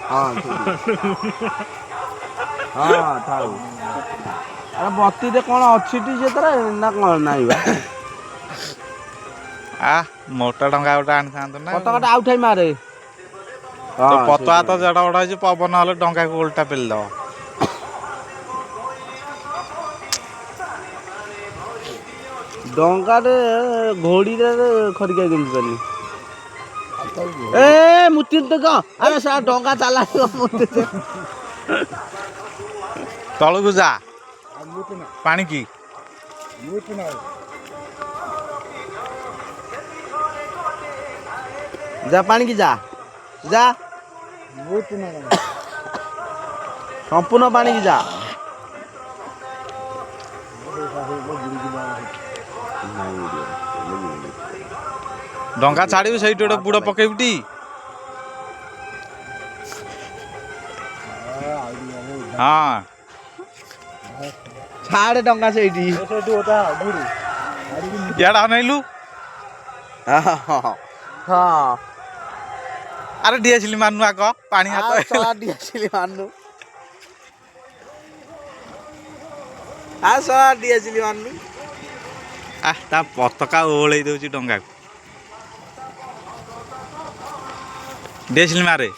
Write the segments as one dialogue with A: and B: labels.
A: हाँ हाँ थाऊ अरे बत्ती दे कौन अच्छी से तरह ना कौन नहीं बा
B: आ मोटा डंगा गोटे आनी था ना
A: पतकटा आउठाई मारे
B: तो पता तो जड़ा बड़ा है पवन ना डंगा को उल्टा पेल दो
A: डंगा रे घोड़ी रे खरिका गिन पानी ए मुती तो का अरे सा डंगा चला मुती
B: तलू को जा पानी की
A: जा पानी की जा जा संपूर्ण पानी की जा
B: डंगा छाड़ी से बुड़ पकेबी हाँ
A: छाड़े डंगा से
B: यार अनैलु
A: हाँ
B: अरे डीएसएल माननु आक पानी हाथ
A: डीएसएल माननु आ सला डीएसएल माननु
B: आ ता पताका ओळै दउची डंगा को डीएसएल मारे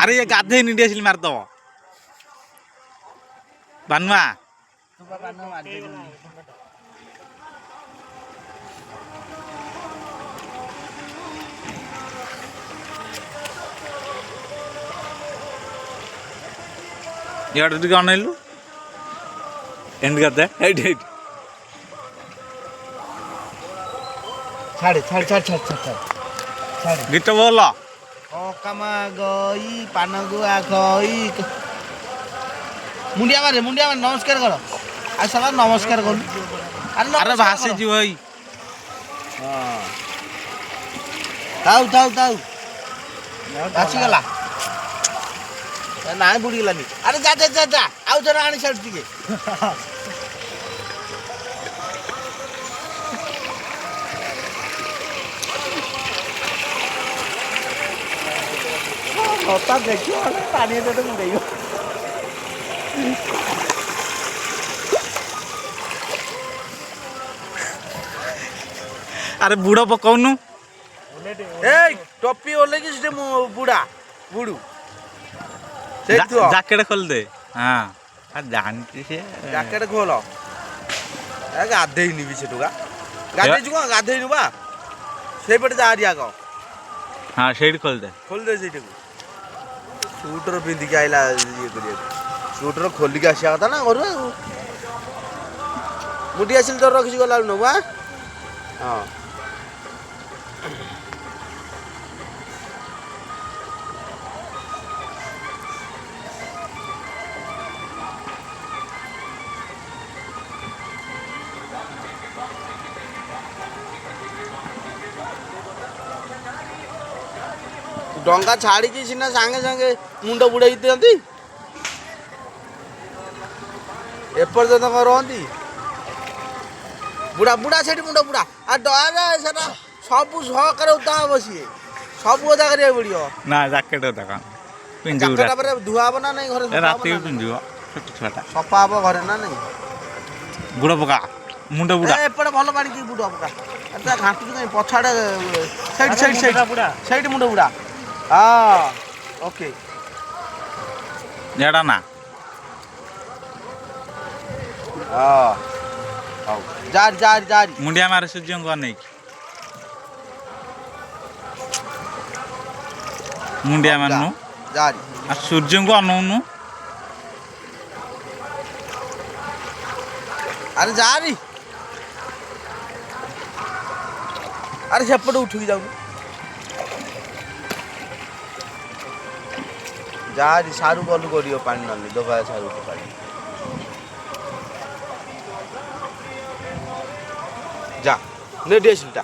B: अरे ये गाधे नहीं डीएसएल मार दो बानुआ यार तू कौन नेलु एंड करते हेड हेड
A: छाड़े छाड़ छाड़ छाड़ छाड़
B: गीत बोल
A: ओ कमा गई पान गुआ गई मुंडिया मारे नमस्कार करो आ साला नमस्कार कर
B: अरे भाषे जी भाई
A: हां ताऊ ताऊ ताऊ आसी गला ना बुड़ी गलानी अरे जा जा जा जा आउ जरा आनी छाड़ दिके होता देखियो पानी दे तो मुड़ेयो
B: अरे बुढ़ो पकाउनु
A: ए टोपी ओले कि से बुड़ा बुड़ू से
B: जैकेट खोल दे हां आ जानती से
A: जैकेट खोलो ए गाधेइनी भी सेटुगा गाधे जुगा गाधेइनु बा से पटे जा रिया को
B: हां शेड खोल दे
A: सेटू सूटर पिंदी के आइला ये करिया सूटर खोली के आसिया था ना घर मुडी आसिल तो रखि गला न बा हां डंगा छाड़ी सीना सांगे सांगे मुंड बुड़ाई दिखती एपर्यंत रही बुड़ा बुड़ा से मुंड बुड़ा आ डरा सेटा सब सहकार उदा हम सी सब उदा करा पड़ो
B: ना जैकेट उदा कौन
A: जैकेट पर धुआ हम ना नहीं घर
B: रात पिंधिव छोट छुआटा
A: सफा हम घरे ना नहीं
B: बुड़ पका मुंड बुड़ा
A: एपटे भल पानी की बुड़ पका घाटू कहीं पछाड़े साइड साइड साइड साइड मुंड बुड़ा हाँ ओके
B: एड़ा ना
A: हाँ जारी जारी जारी
B: मुंडिया मारे सूर्य को नहीं मुंडिया माननु
A: जारी
B: आ सूर्य को अनौनु
A: अरे जारी अरे सेपटे उठिक जाऊ जारी सारू गलु करियो पानी नली दोबा सारू को पानी जा ने डेसिलटा